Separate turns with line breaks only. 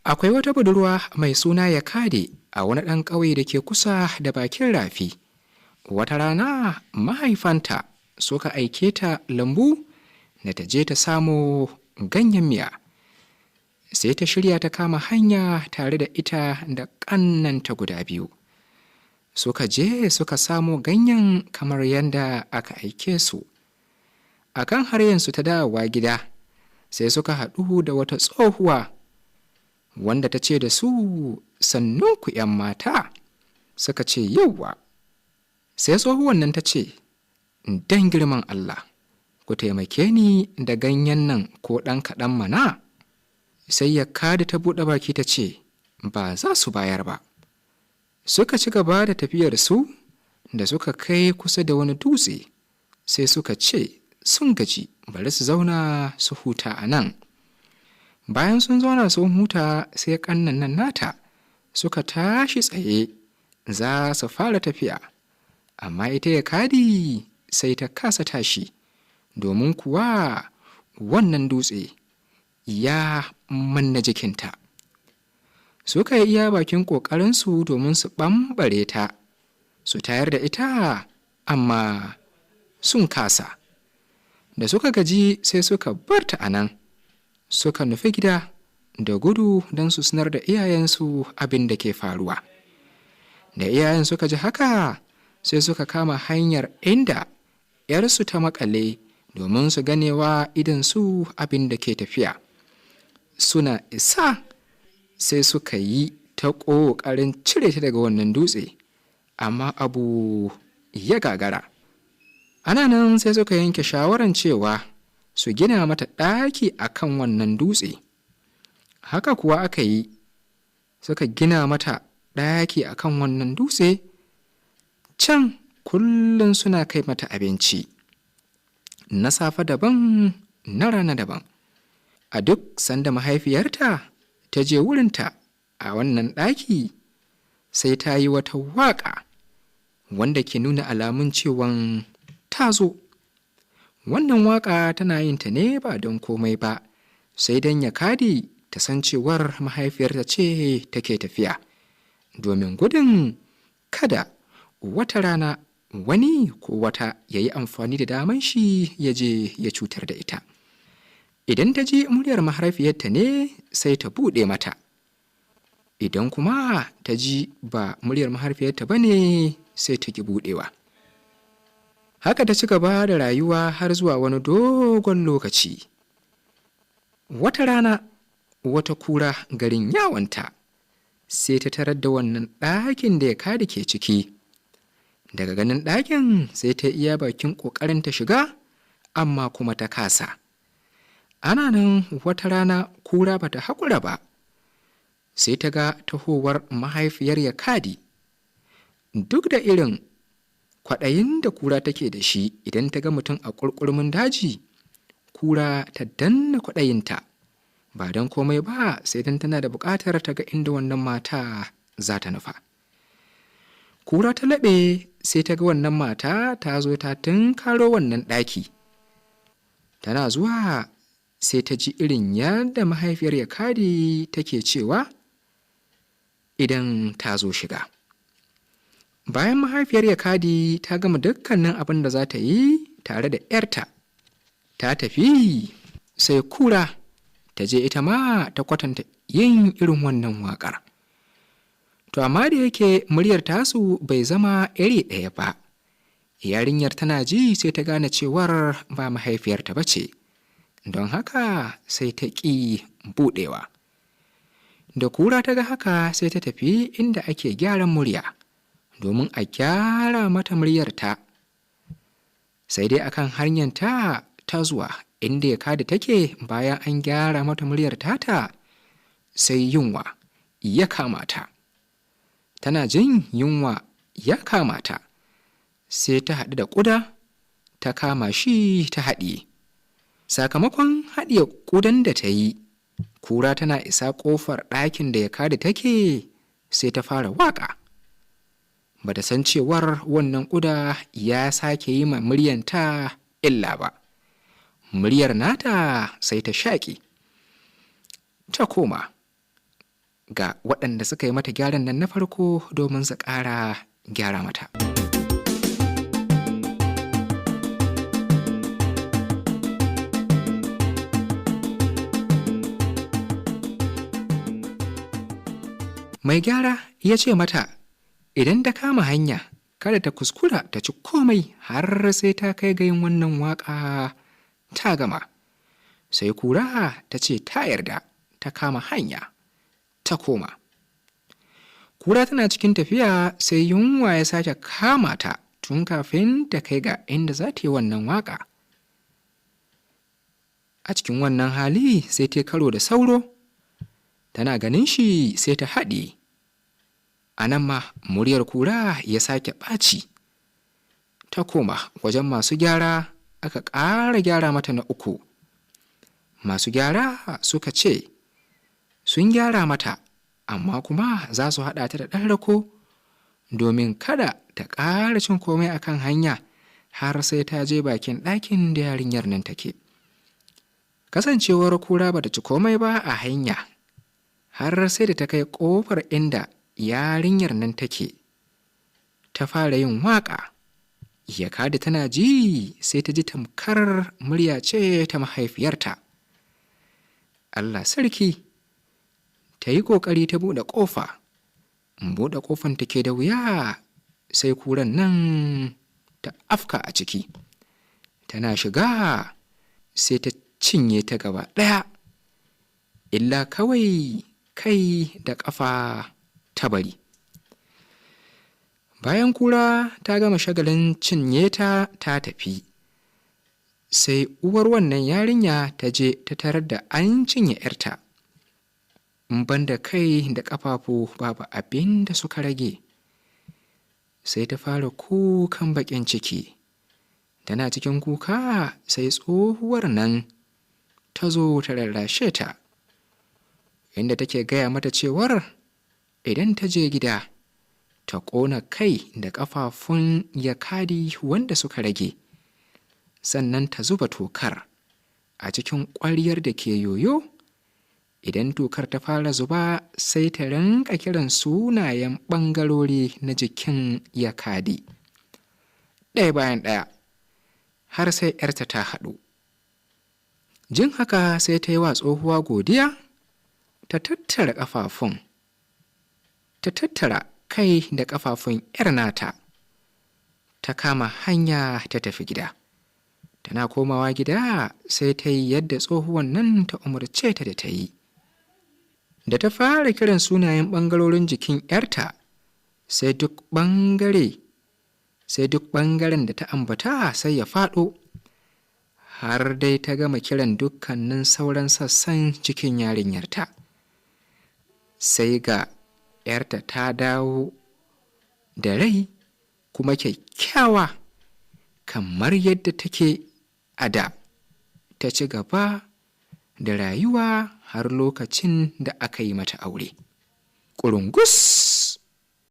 Akwai wata budurwa mai suna Yakade a wani ɗan ƙauye da ke kusa da bakin rafi. Wata rana mahaifanta suka aike ta lambu da ta je ta samo ganyen miya. Sai ta shirya ta kama hanya tare da ita da ƙannanta guda biyu. Suka je suka samo ganyen kamar yadda aka aike su. A kan haryansu ta dawowa gida, sai suka haɗu da wata tsohuwa wanda ta ce da su, "Sannunku 'yan mata." Suka ce, "Yauwa." Sai tsohuwan nan ta ce, "Dan girman Allah, ku taimake ni da ganyen nan ko ɗan kaɗan mana." Sai Yakade ta buɗe baki ta ce, "Ba za su bayar ba." Suka ci gaba da tafiyarsu. Da suka kai kusa da wani dutse, sai suka ce sun gaji, bari su zauna su huta a nan. Bayan sun zauna sun huta, sai ƙannan nan nata suka tashi tsaye za su fara tafiya. Amma ita Yakade sai ta kasa tashi, domin kuwa wannan dutse ya manna jikinta. Suka yi iya bakin ƙoƙarinsu domin su ɓamɓare ta, su tayar da ita, amma sun kasa. Da suka gaji sai suka bar ta a nan, suka nufi gida da gudu don su sanar da iyayensu abin da ke faruwa. Da iyayen suka ji haka, sai suka kama hanyar inda 'yarsu ta makale domin su ganewa idansu abin da ke tafiya. Suna isa sai suka yi ta ƙoƙarin cire ta daga wannan dutse, amma abu ya gagara. Ana nan sai suka yanke shawaran cewa su gina mata ɗaki a kan wannan dutse. Haka kuwa aka yi, suka gina mata ɗaki a kan wannan dutse. Can kullum suna kai mata abinci, na safe daban, na rana daban. A duk sanda mahaifiyarta ta je wurinta a wannan ɗaki, sai ta yi wata waƙa wanda ke nuna alamun cewan ta zo. Wannan waƙa tana yin ta ne ba don komai ba, sai don Yakade ta san cewar mahaifiyarta ce take tafiya, domin gudun kada wata rana wani ko wata ya yi amfani da daman shi ya je ya cutar da ita. Idan ta ji muryar mahaifiyarta ne, sai ta buɗe mata. Idan kuma ta ji ba muryar mahaifiyarta ba ne, sai ta ki buɗewa. Haka ta ci gaba da rayuwa har zuwa wani dogon lokaci. Wata rana wata kura garin yawanta sai ta tarar da wannan ɗakin da Yakade ke ciki. Daga ganin ɗakin sai ta iya bakin ƙoƙarin ta shiga, amma kuma ta kasa. Ana nan wata rana kura bata haƙura ba, sai ta ga tahowar mahaifiyar Yakade. Duk da irin kwaɗayin da kura take da shi idan ta ga mutum a ƙurƙurmin daji, kura ta danna kwaɗayinta, ba don komai ba sai don tana da buƙatar ta ga inda wannan mata za ta nufa. Kura ta laɓe sai ta ga wannan mata ta zo ta tunkaro wannan ɗaki. Tana zuwa sai ta ji irin yadda mahaifiyar Yakade take cewa idan ta zo shiga. Bayan mahaifiyar Yakade ta gama dukkanin abin da za ta yi tare da 'yarta, ta tafi, sai kura ta je ita ma ta kwatanta yin irin wannan waƙar. To amma da yake muryar tasu bai zama iri ɗaya ba, yarinyar tana ji sai ta gane cewar ba mahaifiyarta ba ce, don haka sai ta ƙi buɗewa. Da kura ta ga haka sai ta tafi inda ake gyaran murya, domin a gyara mata muryarta. Sai dai akan hanyarta ta zuwa inda Yakade take, bayan an gyara mata muryar tata, sai yunwa ya kama ta. Tana jin yunwa ya kama ta, sai ta haɗu da ƙuda, ta kama shi ta haɗiye. Sakamakon haɗiye ƙudan da ta yi, kura tana isa ƙofar ɗakin da Yakade take, sai ta fara waƙa. Ba ta san cewar wannan ƙuda ya sake yi ma muryanta illa ba. Muryar nata sai ta shaƙi, ta koma, ga waɗanda suka yi mata gyaran nan na farko domin su ƙara gyara mata. Mai gyara ya ce mata idan ta kama hanya kada ta kuskura ta ci komai har sai ta kai ga yin wannan waƙa ta gama. Sai kura ta ce ta yarda, ta kama hanya ta koma. Kura tana cikin tafiya sai yunwa ya sake kama ta tun kafin ta kai ga inda za ta yi wannan waƙa. A cikin wannan hali sai ta karo da sauro, tana ganin shi sai ta haɗe. A nan ma muryar kura ya sake ɓaci, ta koma wajen masu gyara aka ƙara gyara mata na uku. Masu gyara suka ce sun gyara mata amma kuma za su haɗa ta da ɗan rako domin kada ta ƙara cin komai akan hanya har sai ta je bakin ɗakin da yarinyar nan take. Kasancewar kura ba ta ci komai ba a hanya har sai da ta kai ƙofar inda yarinyar nan take, ta fara yin waƙa. Yakadi tana ji sai ta ji tamkar murya ce ta mahaifiyarta. Allah sarki, ta yi ƙoƙari ta buɗe ƙofa. Buɗe ƙofan take da wuya sai kuran nan ta afka a ciki. Tana shiga sai ta cinye ta gaba ɗaya, illa kawai kai da ƙafa ta bari. Bayan kura ta gama shagalin cinye ta tafi, sai uwar wannan yarinya ta je ta tarar da an cinye 'yarta. Banda kai da ƙafafu babu abin da suka rage. Sai ta fara kukan baƙin ciki. Tana cikin kuka sai tsohuwar nan ta zo ta rarrashe ta, inda take gaya mata cewar idan ta je gida ta ƙona kai da ƙafafun Yakadi wanda suka rage, sannan ta zuba tokar a cikin ƙwaryar da ke yoyo. Idan tokar ta fara zuba sai ta rinka kiran sunayen ɓangarori na jikin Yakadi ɗaya bayan ɗaya har sai 'yarta ta haɗu. Jin haka sai ta yi wa tsohuwa godiya, ta tattara ƙafafun, ta tattara kai da ƙafafun 'yar nata, ta kama hanya ta tafi gida. Tana komawa gida sai ta yi yadda tsohuwan nan ta umarce ta da ta yi. Da ta fara kiran sunayen ɓangarorin jikin 'yarta sai duk ɓangaren da ta ambata sai ya faɗo, har dai ta gama kiran dukkanin sauran sassan cikin yarinyarta. Sai ga 'yarta ta dawo da rai kuma kyakkyawa kamar yadda take a da. Ta ci gaba da rayuwa har lokacin da aka yi mata aure. Ƙurungus!